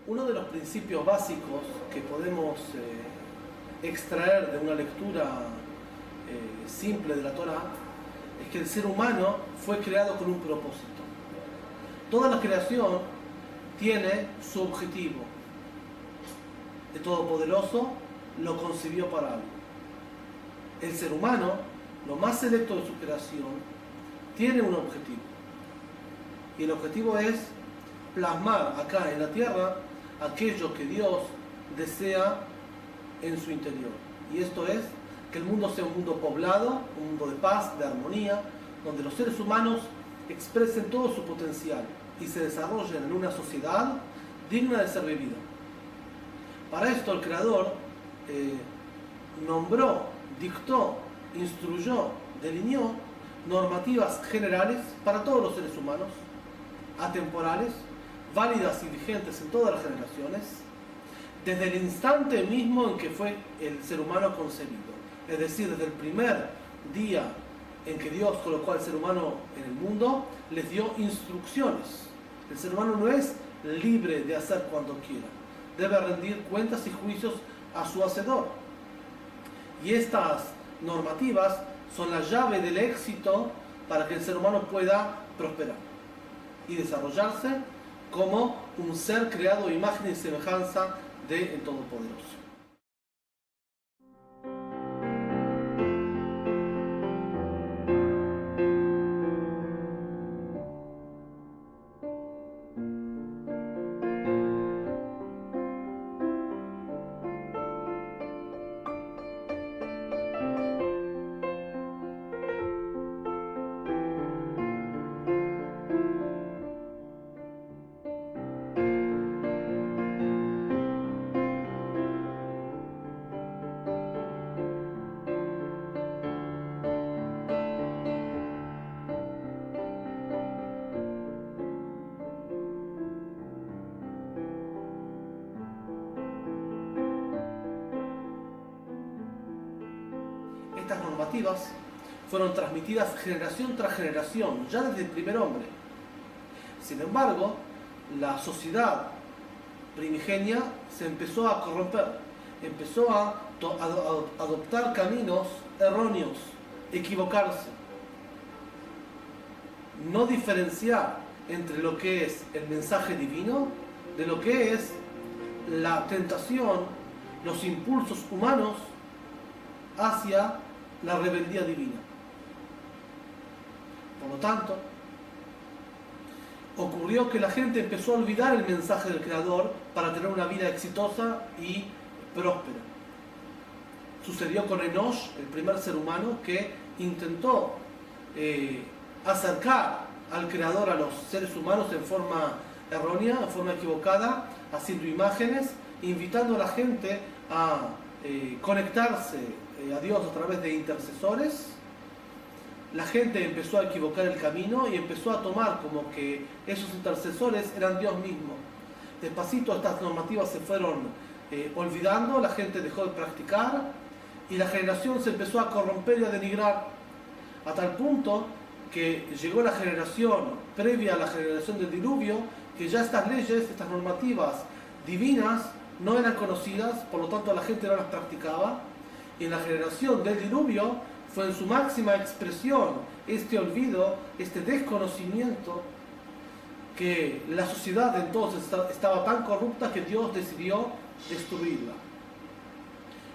Uno de los principios básicos que podemos extraer de una lectura simple de la Torá es que el ser humano fue creado con un propósito. Toda la creación tiene su objetivo. El Todopoderoso lo concibió para algo. El ser humano, lo más selecto de su creación, tiene un objetivo. Y el objetivo es plasmar acá en la tierra aquello que Dios desea en su interior. Y esto es que el mundo sea un mundo poblado, un mundo de paz, de armonía, donde los seres humanos expresen todo su potencial y se desarrollen en una sociedad digna de ser vivida. Para esto el Creador nombró, dictó, instruyó, delineó normativas generales para todos los seres humanos, atemporales, válidas y vigentes en todas las generaciones, desde el instante mismo en que fue el ser humano concebido. Es decir, desde el primer día en que Dios colocó al ser humano en el mundo, les dio instrucciones. El ser humano no es libre de hacer cuando quiera. Debe rendir cuentas y juicios a su hacedor. Y estas normativas son la llave del éxito para que el ser humano pueda prosperar y desarrollarse como un ser creado a imagen y semejanza del Todopoderoso. Estas normativas fueron transmitidas generación tras generación, ya desde el primer hombre. Sin embargo, la sociedad primigenia se empezó a corromper, empezó a adoptar caminos erróneos, equivocarse, no diferenciar entre lo que es el mensaje divino de lo que es la tentación, los impulsos humanos hacia la rebeldía divina. Por lo tanto, ocurrió que la gente empezó a olvidar el mensaje del Creador para tener una vida exitosa y próspera. Sucedió con Enosh, el primer ser humano que intentó acercar al Creador a los seres humanos en forma errónea, en forma equivocada, haciendo imágenes, invitando a la gente a conectarse a Dios a través de intercesores. La gente empezó a equivocar el camino y empezó a tomar como que esos intercesores eran Dios mismo. Despacito estas normativas se fueron olvidando, la gente dejó de practicar y la generación se empezó a corromper y a denigrar, a tal punto que llegó la generación previa a la generación del diluvio, que ya estas leyes, estas normativas divinas no eran conocidas, por lo tanto la gente no las practicaba. Y en la generación del diluvio fue en su máxima expresión este olvido, este desconocimiento, que la sociedad entonces estaba tan corrupta que Dios decidió destruirla.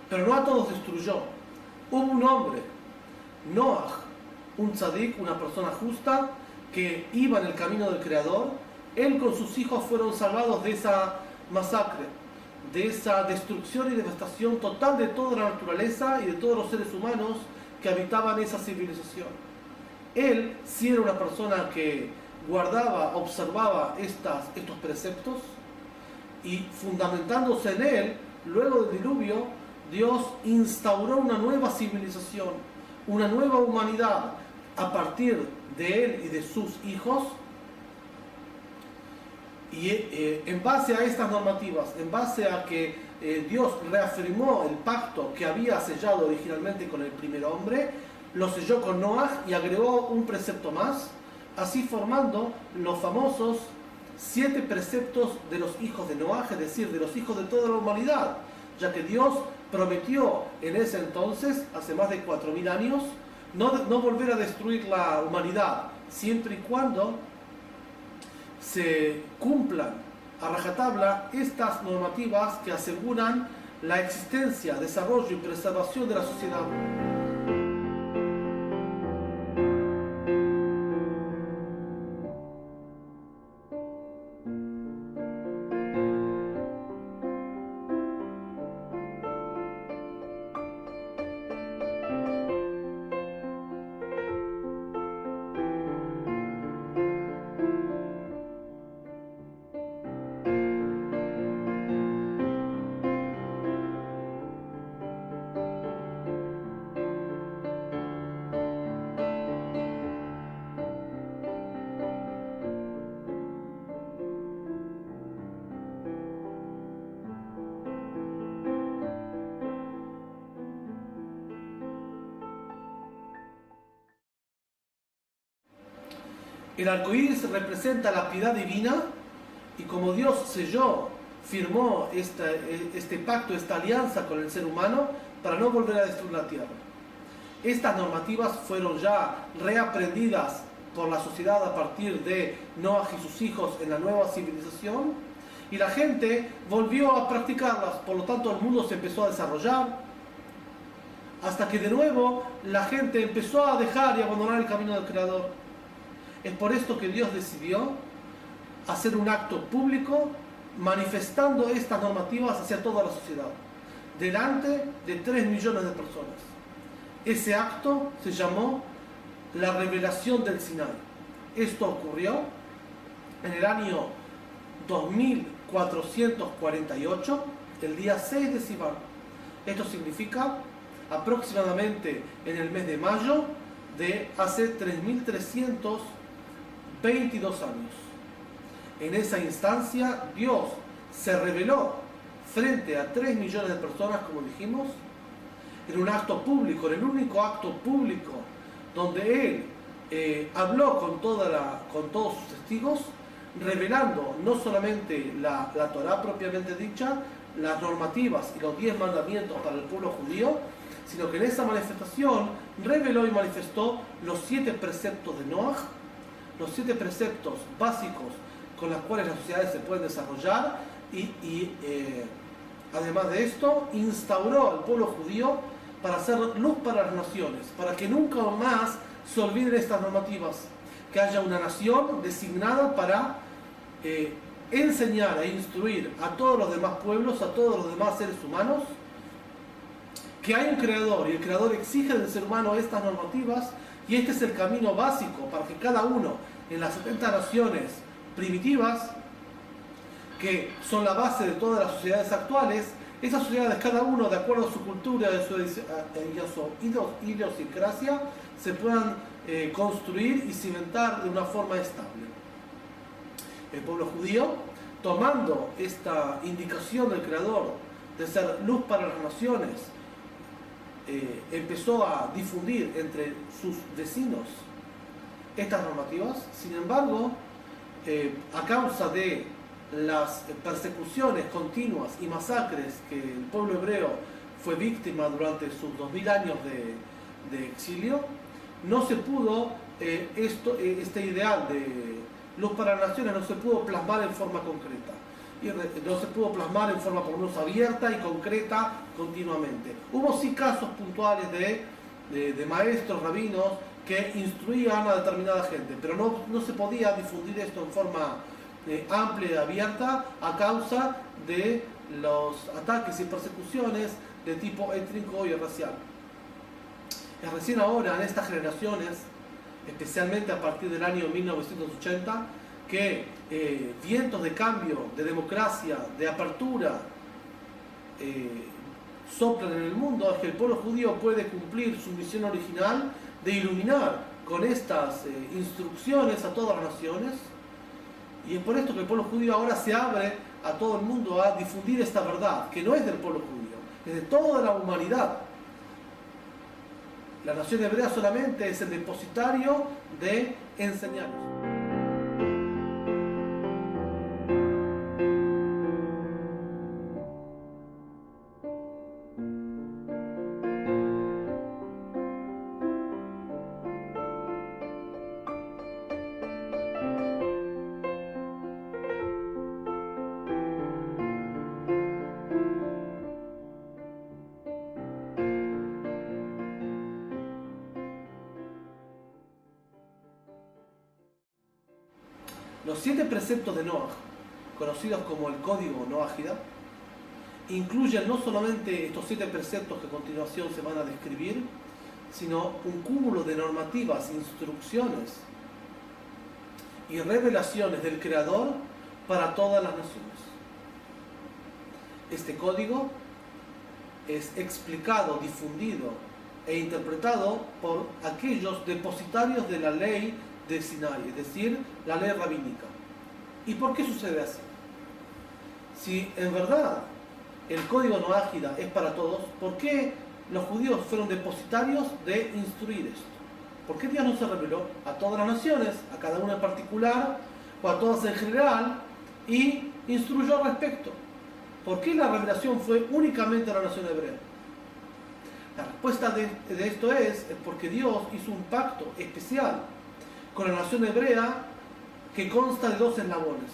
Pero no a todos destruyó. Hubo un hombre, Noah, un tzadik, una persona justa, que iba en el camino del Creador. Él con sus hijos fueron salvados de esa masacre, de esa destrucción y devastación total de toda la naturaleza y de todos los seres humanos que habitaban esa civilización. Él sí era una persona que guardaba, observaba estos preceptos, y fundamentándose en él, luego del diluvio, Dios instauró una nueva civilización, una nueva humanidad a partir de él y de sus hijos. Y en base a estas normativas, en base a que Dios reafirmó el pacto que había sellado originalmente con el primer hombre, lo selló con Noah y agregó un precepto más, así formando los famosos 7 preceptos de los hijos de Noaj, es decir, de los hijos de toda la humanidad, ya que Dios prometió en ese entonces, hace más de 4000 años, no volver a destruir la humanidad, siempre y cuando se cumplan a rajatabla estas normativas que aseguran la existencia, desarrollo y preservación de la sociedad. El arco iris representa la piedad divina, y como Dios selló, firmó este pacto, esta alianza con el ser humano para no volver a destruir la tierra. Estas normativas fueron ya reaprendidas por la sociedad a partir de Noaj y sus hijos en la nueva civilización, y la gente volvió a practicarlas. Por lo tanto, el mundo se empezó a desarrollar hasta que de nuevo la gente empezó a dejar y abandonar el camino del Creador. Es por esto que Dios decidió hacer un acto público manifestando estas normativas hacia toda la sociedad, delante de 3 millones de personas. Ese acto se llamó la revelación del Sinai. Esto ocurrió en el año 2448, el día 6 de Sivan. Esto significa aproximadamente en el mes de mayo de hace 3322 años. En esa instancia Dios se reveló frente a 3 millones de personas, como dijimos, en un acto público, en el único acto público donde Él habló con todos sus testigos, revelando no solamente la Torá propiamente dicha, las normativas y los 10 mandamientos para el pueblo judío, sino que en esa manifestación reveló y manifestó los 7 preceptos de Noaj, los 7 preceptos básicos con los cuales las sociedades se pueden desarrollar, y además de esto instauró al pueblo judío para hacer luz para las naciones, para que nunca más se olviden estas normativas, que haya una nación designada para enseñar e instruir a todos los demás pueblos, a todos los demás seres humanos, que hay un creador, y el creador exige del ser humano estas normativas, y este es el camino básico para que cada uno en las 70 naciones primitivas, que son la base de todas las sociedades actuales, esas sociedades, cada uno de acuerdo a su cultura y a su idiosincrasia, se puedan construir y cimentar de una forma estable. El pueblo judío, tomando esta indicación del Creador de ser luz para las naciones, empezó a difundir entre sus vecinos estas normativas. Sin embargo, a causa de las persecuciones continuas y masacres que el pueblo hebreo fue víctima durante sus 2000 años de exilio, no se pudo, este ideal de luz para las naciones no se pudo plasmar en forma concreta, y no se pudo plasmar en forma por lo menos abierta y concreta continuamente. Hubo sí casos puntuales de maestros, rabinos, que instruían a determinada gente, pero no se podía difundir esto en forma amplia y abierta a causa de los ataques y persecuciones de tipo étnico y racial. Es recién ahora, en estas generaciones, especialmente a partir del año 1980, que vientos de cambio, de democracia, de apertura soplan en el mundo, es que el pueblo judío puede cumplir su misión original de iluminar con estas instrucciones a todas las naciones. Y es por esto que el pueblo judío ahora se abre a todo el mundo a difundir esta verdad, que no es del pueblo judío, es de toda la humanidad. La nación hebrea solamente es el depositario de enseñarnos. Los 7 preceptos de Noah, conocidos como el Código Noáhida, incluyen no solamente estos 7 preceptos que a continuación se van a describir, sino un cúmulo de normativas, instrucciones y revelaciones del Creador para todas las naciones. Este código es explicado, difundido e interpretado por aquellos depositarios de la ley de Sinai, es decir, la ley rabínica. ¿Y por qué sucede así? Si en verdad el código Noáhida es para todos, ¿por qué los judíos fueron depositarios de instruir esto? ¿Por qué Dios no se reveló a todas las naciones, a cada una en particular, o a todas en general, y instruyó al respecto? ¿Por qué la revelación fue únicamente a la nación hebrea? La respuesta de esto es porque Dios hizo un pacto especial con la nación hebrea que consta de 2 eslabones.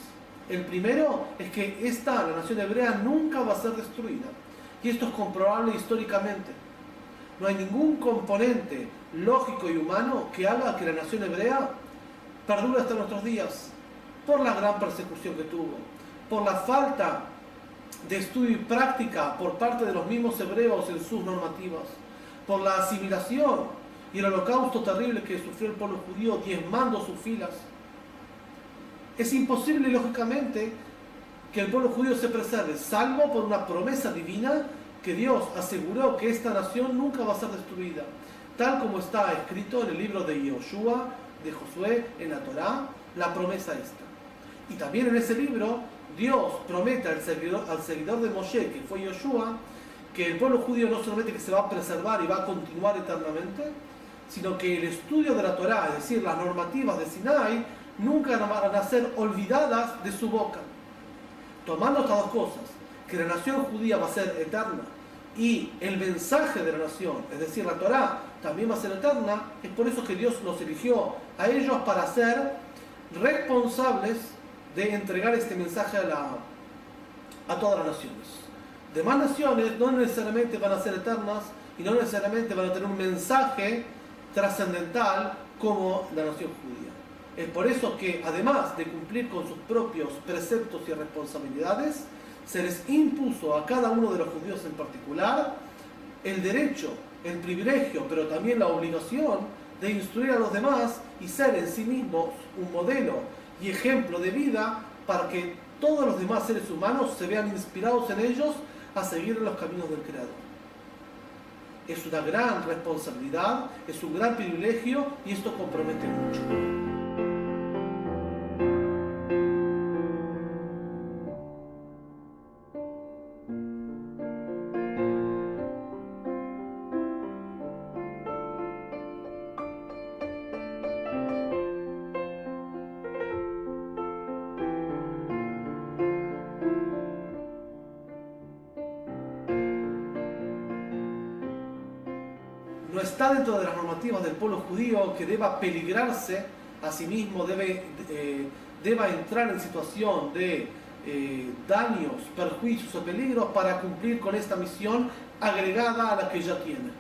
El primero es que la nación hebrea nunca va a ser destruida. Y esto es comprobable históricamente. No hay ningún componente lógico y humano que haga que la nación hebrea perdure hasta nuestros días, por la gran persecución que tuvo, por la falta de estudio y práctica por parte de los mismos hebreos en sus normativas, por la asimilación y el holocausto terrible que sufrió el pueblo judío diezmando sus filas. Es imposible, lógicamente, que el pueblo judío se preserve, salvo por una promesa divina que Dios aseguró que esta nación nunca va a ser destruida, tal como está escrito en el libro de Yoshua, de Josué, en la Torá, la promesa esta. Y también en ese libro Dios promete al seguidor de Moshe, que fue Yoshua, que el pueblo judío no solamente que se va a preservar y va a continuar eternamente, sino que el estudio de la Torá, es decir, las normativas de Sinai, nunca van a ser olvidadas de su boca. Tomando estas 2 cosas, que la nación judía va a ser eterna y el mensaje de la nación, es decir, la Torá, también va a ser eterna, es por eso que Dios los eligió a ellos para ser responsables de entregar este mensaje a todas las naciones. Demás naciones no necesariamente van a ser eternas y no necesariamente van a tener un mensaje trascendental como la nación judía. Es por eso que, además de cumplir con sus propios preceptos y responsabilidades, se les impuso a cada uno de los judíos en particular el derecho, el privilegio, pero también la obligación de instruir a los demás y ser en sí mismos un modelo y ejemplo de vida para que todos los demás seres humanos se vean inspirados en ellos a seguir los caminos del Creador. Es una gran responsabilidad, es un gran privilegio y esto compromete mucho. No está dentro de las normativas del pueblo judío que deba peligrarse a sí mismo, deba entrar en situación de daños, perjuicios o peligros para cumplir con esta misión agregada a la que ya tiene.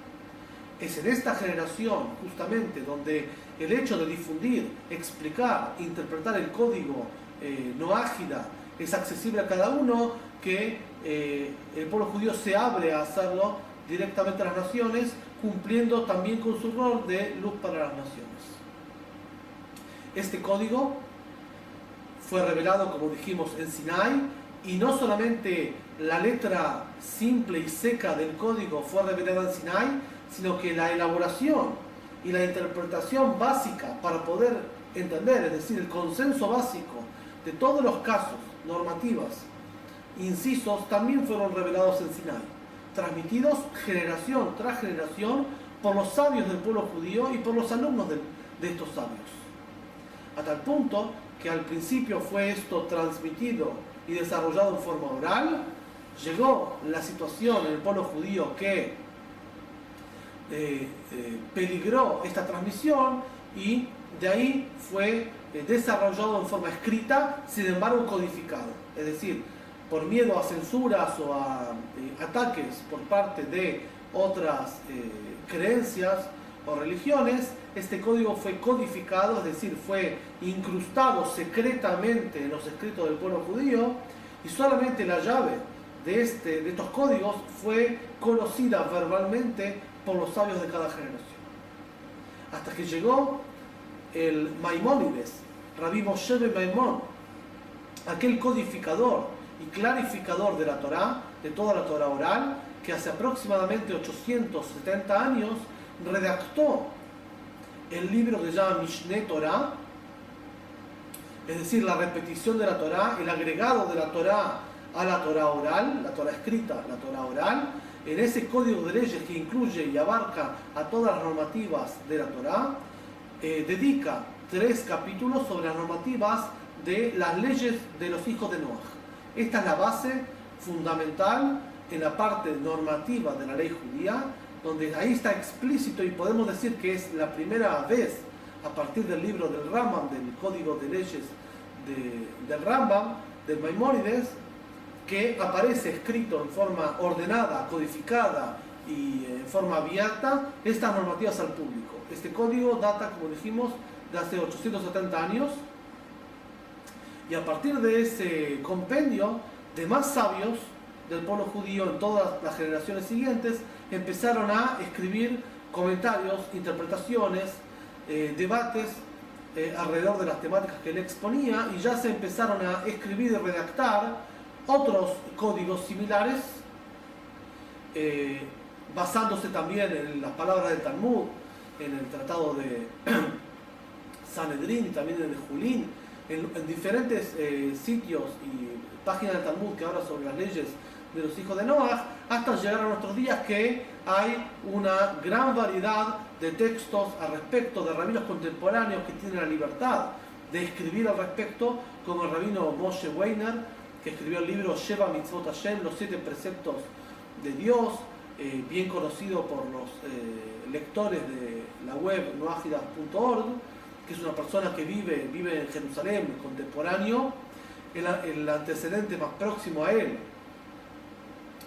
Es en esta generación, justamente, donde el hecho de difundir, explicar, interpretar el código Noáhida es accesible a cada uno, que el pueblo judío se abre a hacerlo directamente a las naciones, cumpliendo también con su rol de luz para las naciones. Este código fue revelado, como dijimos, en Sinai, y no solamente la letra simple y seca del código fue revelada en Sinai, sino que la elaboración y la interpretación básica para poder entender, es decir, el consenso básico de todos los casos, normativas, incisos, también fueron revelados en Sinai, transmitidos generación tras generación por los sabios del pueblo judío y por los alumnos de estos sabios. A tal punto que al principio fue esto transmitido y desarrollado en forma oral, llegó la situación en el pueblo judío que peligró esta transmisión y de ahí fue desarrollado en forma escrita, sin embargo codificado. Es decir, por miedo a censuras o a ataques por parte de otras creencias o religiones, este código fue codificado, es decir, fue incrustado secretamente en los escritos del pueblo judío, y solamente la llave de estos códigos fue conocida verbalmente por los sabios de cada generación. Hasta que llegó el Maimónides, Rabbi Moshe ben Maimón, aquel codificador y clarificador de la Torá, de toda la Torá oral, que hace aproximadamente 870 años redactó el libro que se llama Mishneh Torah, es decir, la repetición de la Torá, el agregado de la Torá a la Torá oral, la Torá escrita, la Torá oral, en ese código de leyes que incluye y abarca a todas las normativas de la Torá, dedica 3 capítulos sobre las normativas de las leyes de los hijos de Noaj. Esta es la base fundamental en la parte normativa de la ley judía, donde ahí está explícito, y podemos decir que es la primera vez a partir del libro del Rambam, del Código de Leyes del Rambam, del Maimónides, que aparece escrito en forma ordenada, codificada y en forma abierta estas normativas al público. Este código data, como dijimos, de hace 870 años, y a partir de ese compendio, demás sabios del pueblo judío en todas las generaciones siguientes empezaron a escribir comentarios, interpretaciones, debates alrededor de las temáticas que él exponía, y ya se empezaron a escribir y redactar otros códigos similares, basándose también en las palabras del Talmud, en el tratado de Sanedrín y también en el Julín, en diferentes sitios y páginas del Talmud que hablan sobre las leyes de los hijos de Noaj, hasta llegar a nuestros días, que hay una gran variedad de textos al respecto, de rabinos contemporáneos que tienen la libertad de escribir al respecto, como el rabino Moshe Weiner, que escribió el libro Sheva Mitzvot Hashem, los 7 preceptos de Dios, bien conocido por los lectores de la web noajidas.org, que es una persona que vive en Jerusalén, contemporáneo. El antecedente más próximo a él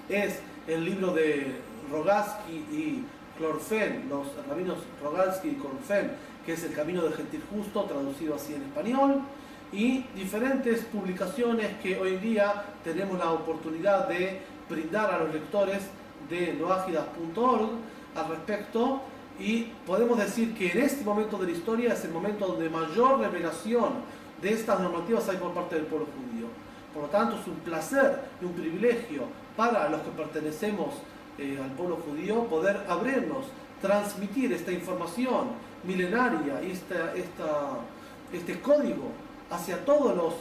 es el libro de Rogaski y Clorfen, los rabinos Rogaski y Clorfen, que es El Camino del Gentil Justo, traducido así en español, y diferentes publicaciones que hoy en día tenemos la oportunidad de brindar a los lectores de noajidas.org al respecto, y podemos decir que en este momento de la historia es el momento donde mayor revelación de estas normativas hay por parte del pueblo judío. Por lo tanto, es un placer y un privilegio para los que pertenecemos al pueblo judío poder abrirnos, transmitir esta información milenaria y este código hacia todos los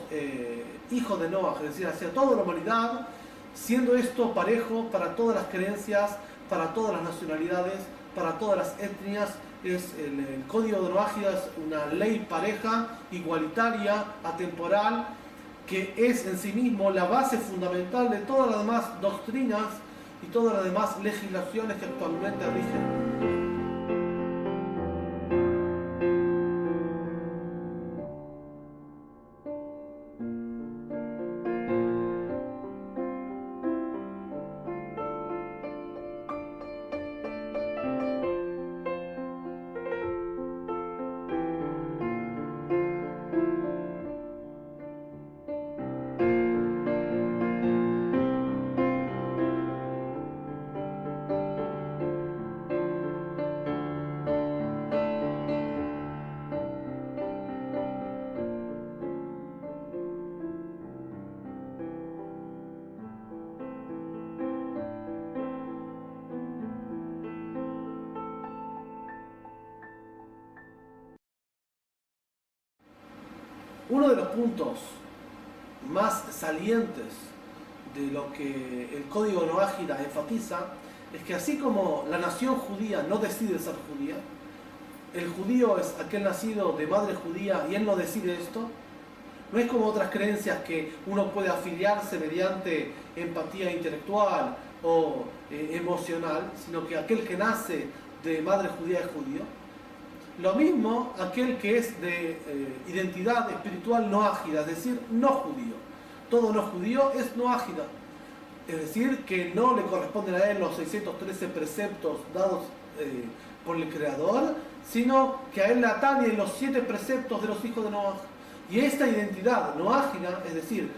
hijos de Noaj, es decir, hacia toda la humanidad, siendo esto parejo para todas las creencias, para todas las nacionalidades, para todas las etnias. Es el código de Noajidas, una ley pareja, igualitaria, atemporal, que es en sí mismo la base fundamental de todas las demás doctrinas y todas las demás legislaciones que actualmente rigen. Uno de los puntos más salientes de lo que el código noájida enfatiza es que así como la nación judía no decide ser judía, el judío es aquel nacido de madre judía y él no decide esto, no es como otras creencias que uno puede afiliarse mediante empatía intelectual o emocional, sino que aquel que nace de madre judía es judío. Lo mismo aquel que es de identidad espiritual noájida, es decir, no judío. Todo no judío es noájida, es decir, que no le corresponden a él los 613 preceptos dados por el Creador, sino que a él le atañen los 7 preceptos de los hijos de Noaj. Y esta identidad noágida, es decir,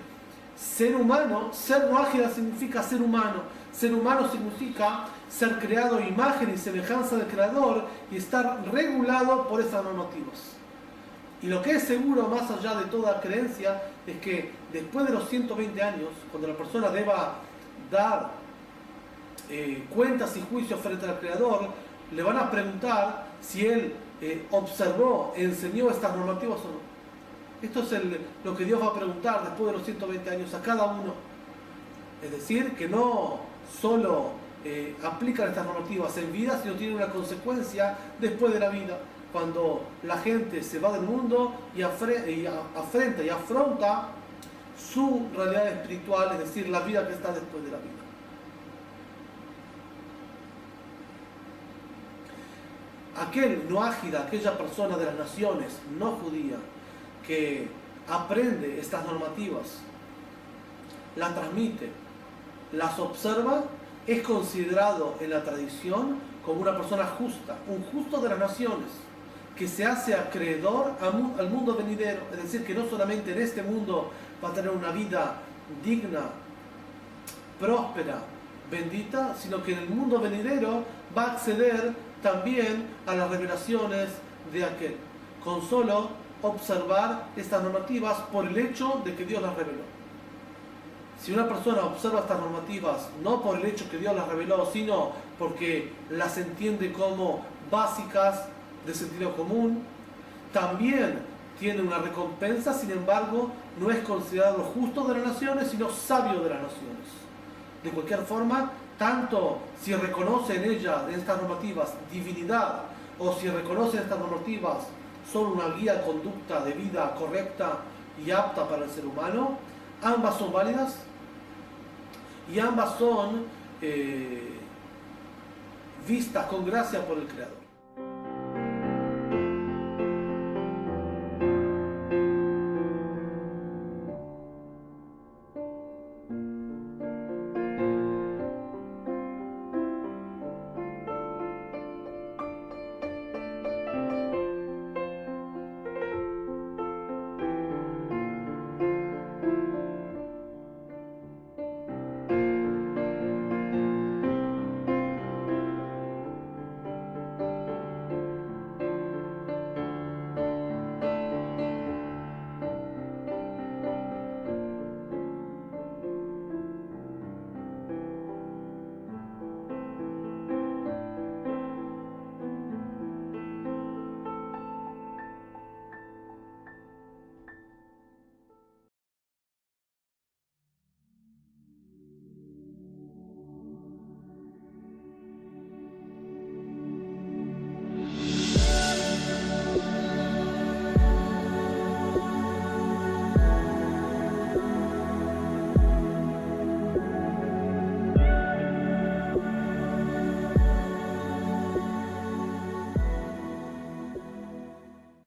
ser humano, ser noágida significa ser humano. Ser humano significa ser creado a imagen y semejanza del Creador y estar regulado por esas normativas. Y lo que es seguro, más allá de toda creencia, es que después de los 120 años, cuando la persona deba dar cuentas y juicios frente al Creador, le van a preguntar si él observó, enseñó estas normativas o no. Esto es lo que Dios va a preguntar después de los 120 años a cada uno. Es decir, que no solo aplican estas normativas en vida, sino tienen una consecuencia después de la vida, cuando la gente se va del mundo y afrenta y afronta su realidad espiritual, es decir, la vida que está después de la vida. Aquel noágida, aquella persona de las naciones no judía que aprende estas normativas, las transmite, las observa, es considerado en la tradición como una persona justa, un justo de las naciones, que se hace acreedor al mundo venidero, es decir, que no solamente en este mundo va a tener una vida digna, próspera, bendita, sino que en el mundo venidero va a acceder también a las revelaciones de aquel, con solo observar estas normativas por el hecho de que Dios las reveló. Si una persona observa estas normativas no por el hecho que Dios las reveló, sino porque las entiende como básicas de sentido común, también tiene una recompensa. Sin embargo, no es considerado justo de las naciones, sino sabio de las naciones. De cualquier forma, tanto si reconoce en ella, en estas normativas, divinidad, o si reconoce en estas normativas solo una guía de conducta de vida correcta y apta para el ser humano, ambas son válidas y ambas son vistas con gracia por el Creador.